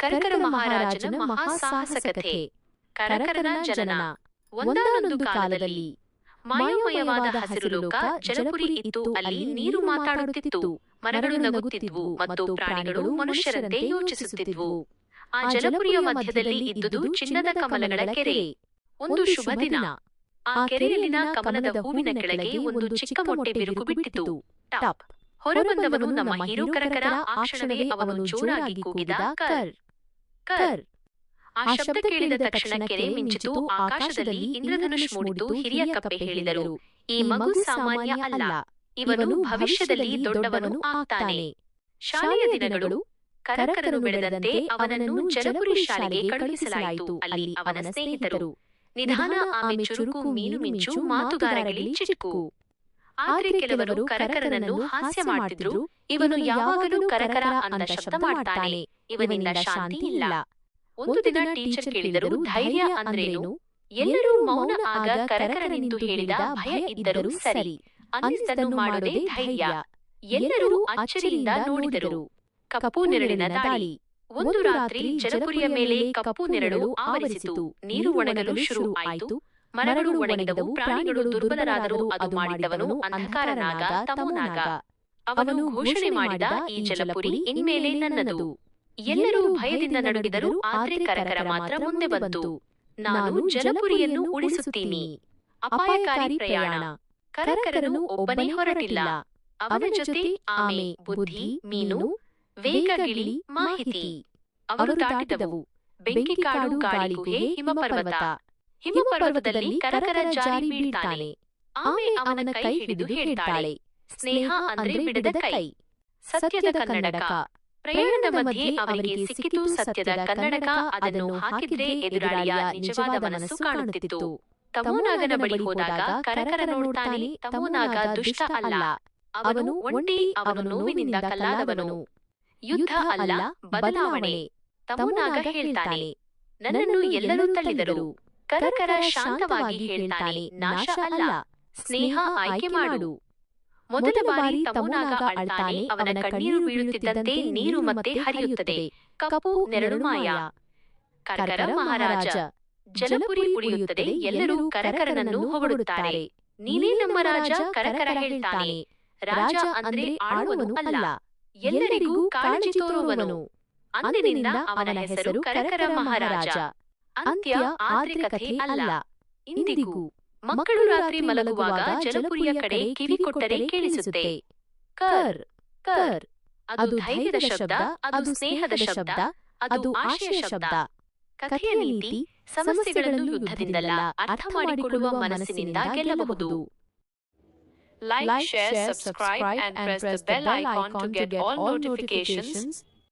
ಕರಕರ ಮಹಾರಾಜನ ಮಹಾಸಾಹಸಕಥೆ. ಕರಕರನ ಜನನ. ಒಂದಾನೊಂದು ಕಾಲದಲ್ಲಿ ಮಾಯೋಮಯವಾದ ಹಸಿರು ಲೋಕ ಜಲಪುರಿ ಇತ್ತು. ಅಲ್ಲಿ ನೀರು ಮಾತಾಡುತ್ತಿತ್ತು, ಮರಗಳು ನಗುತ್ತಿದ್ವು ಮತ್ತು ಪ್ರಾಣಿಗಳು ಮನುಷ್ಯರಂತೆ ಯೋಚಿಸುತ್ತಿದ್ವು. ಆ ಜಲಪುರಿಯ ಮಧ್ಯದಲ್ಲಿ ಇದ್ದುದು ಚಿನ್ನದ ಕಮಲಗಳ ಕೆರೆ. ಒಂದು ಶುಭ ದಿನ ಆ ಕೆರೆಯಲ್ಲಿನ ಕಮಲದ ಹೂವಿನ ಕೆಳಗೆ ಒಂದು ಚಿಕ್ಕ ಮೊಟ್ಟೆ ಬಿರುಕು ಬಿಟ್ಟಿತು. ಟಾಪ್ ಹೊರಬಂದವನು ನಮ್ಮ ಹೀರೋ ಕರಕರ. ಆ ಕ್ಷಣವೇ ಅವನು ಜೋರಾಗಿ ಕೂಗಿದ, ಕರ್ ಕರ್. ಆ ಶಬ್ದ ಕೇಳಿದ ತಕ್ಷಣ ಕೆರೆ ಮಿಂಚಿತು, ಆಕಾಶದಲ್ಲಿ ಇಂದ್ರಧನುಷ್ ಮೂಡಿತು. ಹಿರಿಯ ಕಪ್ಪೆ ಹೇಳಿದರು, ಈ ಮಗು ಸಾಮಾನ್ಯ ಅಲ್ಲ, ಇವನು ಭವಿಷ್ಯದಲ್ಲಿ ದೊಡ್ಡವನು ಆಗ್ತಾನೆ. ಶಾಲೆಯ ದಿನಗಳು. ಕರಕರನು ಬೆಳೆದಂತೆ ಅವನನ್ನು ಜಲಪುರಿ ಶಾಲೆಗೆ ಕಳುಹಿಸಲಾಯಿತು. ಅಲ್ಲಿ ಅವನ ಸ್ನೇಹಿತರು ನಿಧಾನ, ಆಮೆ ಚುರುಕು, ಮೀನು ಮಿಂಚು, ಮಾತುಗಾರರಲ್ಲಿ ಚಿಟ್ಕು. ಆದ್ರೆ ಕೆಲವರು ಕರಕರನನ್ನು ಹಾಸ್ಯ ಮಾಡ್ತಿದ್ರು. ಇವನು ಯಾವಾಗಲೂ ಕರಕರ ಅಂತ ಶಬ್ದ ಮಾಡ್ತಾನೆ, ಇವನಿಂದ ಶಾಂತಿ ಇಲ್ಲ. ಒಂದು ದಿನ ಟೀಚರ್ ಕೇಳಿದರು, ಧೈರ್ಯ ಅಂದ್ರೇನು? ಎಲ್ಲರೂ ಮೌನ. ಆಗ ಕರಕರ ನಿಂತು ಹೇಳಿದ, ಭಯ ಇದ್ದರೂ ಸರಿ, ಅನ್ನಿಸಿದ್ದನ್ನು ಮಾಡೋದೇ ಧೈರ್ಯ. ಎಲ್ಲರೂ ಅಚ್ಚರಿಯಿಂದ ನೋಡಿದರು. ಕಪ್ಪು ನೆರಳಿನ ದಾಳಿ. ಒಂದು ರಾತ್ರಿ ಜಲಪುರಿಯ ಮೇಲೆ ಕಪ್ಪು ನೆರಳು ಆವರಿಸಿತು. ನೀರು ಒಣಗಲು ಶುರು ಆಯಿತು. ಮರಗಳು ಒಣಗಿದವು, ಪ್ರಾಣಿಗಳು ದುರ್ಬಲರಾದರು. ಅದು ಮಾಡಿದವನು ಅಂಧಕಾರನಾಗ, ತಮೋನಾಗ. ಅವನು ಘೋಷಣೆ ಮಾಡಿದ, ಈ ಜಲಪುರಿ ಇನ್ಮೇಲೆ ನನ್ನದು. ಎಲ್ಲರೂ ಭಯದಿಂದ ನಡುಗಿದರು. ಆದ್ರೆ ಕರಕರ ಮಾತ್ರ ಮುಂದೆ ಬಂತು, ನಾನು ಜಲಪುರಿಯನ್ನು ಉಳಿಸುತ್ತೀನಿ. ಅಪಾಯಕಾರಿ ಪ್ರಯಾಣ. ಕರಕರನು ಒಬ್ಬನೇ ಹೊರಟಿಲ್ಲ. ಅವನ ಜೊತೆ ಆಮೆ, ಬುದ್ಧಿ, ಮೀನು, ವೇಗ, ಗಿಳಿ, ಮಾಹಿತಿ. ಅವರು ದಾಟಿದವು ಬೆಂಕಿಕಾಡು, ಗಾಳಿಗುಹೆ, ಹಿಮಪರ್ವತ. ಹಿಮಪರ್ವತದಲ್ಲಿ ಕರಕರ ಜಾರಿ ಬೀಳ್ತಾನೆ. ಆಮೆ ಅವನ ಕೈ ಹಿಡಿದು ಹೇಳ್ತಾಳೆ, ಸ್ನೇಹ ಅಂದ್ರೆ ಬಿಡದ ಕೈ. ಸತ್ಯದ ಕನ್ನಡಕ. ಪ್ರಯಾಣದ ಮಧ್ಯೆ ಅವರಿಗೆ ಸಿಕ್ಕಿತು ಸತ್ಯದ ಕನ್ನಡಕ. ಅದನ್ನು ಹಾಕಿದ್ರೆ ಎದುರಾಳಿಯ ನಿಜವಾದ ಮನಸ್ಸು ಕಾಣುತ್ತಿತ್ತು. ತಮೋನಾಗನ ಬಳಿ ಹೋದಾಗ ಕರಕರ ನೋಡ್ತಾನೆ, ತಮೋನಾಗ ದುಷ್ಟ ಅಲ್ಲ, ಅವನು ಒಂಟಿ, ಅವನು ನೋವಿನಿಂದ ಕಲ್ಲಾದವನು. ಯುದ್ಧ ಅಲ್ಲ, ಬದಲಾವಣೆ. ತಮೋನಾಗ ಹೇಳ್ತಾನೆ, ನನ್ನನ್ನು ಎಲ್ಲರೂ ತಳ್ಳಿದರು. ಕರಕರ ಶಾಂತವಾಗಿ ಹೇಳ್ತಾನೆ, ನಾಶ ಅಲ್ಲ, ಸ್ನೇಹ ಆಯ್ಕೆ ಮಾಡು. ಮೊದಲ ಬಾರಿ ತಮೋನಾಗ ಅಳ್ತಾನೆ. ಅವನ ಕಣ್ಣೀರು ಬೀಳುತ್ತಿದ್ದಂತೆ ನೀರು ಮತ್ತೆ ಹರಿಯುತ್ತದೆ. ಕಪ್ಪು ನೆರಳು ಮಾಯ. ಕರಕರ ಮಹಾರಾಜ. ಜಲಪುರಿ ಉಳಿಯುತ್ತದೆ. ಎಲ್ಲರೂ ಕರಕರನನ್ನು ಹೊಗಳುತ್ತಾರೆ. ನೀನೇ ನಮ್ಮ ರಾಜ, ಕರಕರ ಹೇಳ್ತಾನೆ. ರಾಜ ಅಂದ್ರೆ ಆಳುವನು ಅಲ್ಲ, ಎಲ್ಲರಿಗೂ ಕಾಳಜಿ ತೋರುವನು. ಅಂದಿನಿಂದ ಅವನ ಹೆಸರು ಕರಕರ ಮಹಾರಾಜ. ಅಂತ್ಯ. ಆದ್ರೆ ಕಥೆ ಅಲ್ಲ, ಇಂದಿಗೂ ಮಕ್ಕಳು ರಾತ್ರಿ ಮಲಗುವಾಗ ಜಲಪುರಿಯ ಕಡೆ ಕಿವಿ ಕೊಟ್ಟರೆ ಕೇಳಿಸುತ್ತೆ, ಕರ್ ಕರ್. ಅದು ಧೈರ್ಯದ ಶಬ್ದ, ಅದು ಸ್ನೇಹದ ಶಬ್ದ, ಅದು ಆಶಯ ಶಬ್ದ. ಕಥೆಯ ನೀತಿ, ಸಮಸ್ಯೆಗಳನ್ನು ಯುದ್ಧದಿಂದಲ್ಲ, ಅರ್ಥ ಮಾಡಿಕೊಳ್ಳುವ ಮನಸ್ಸಿನಿಂದ ಗೆಲ್ಲಬಹುದು. Like, share, subscribe and press the bell icon to get all notifications.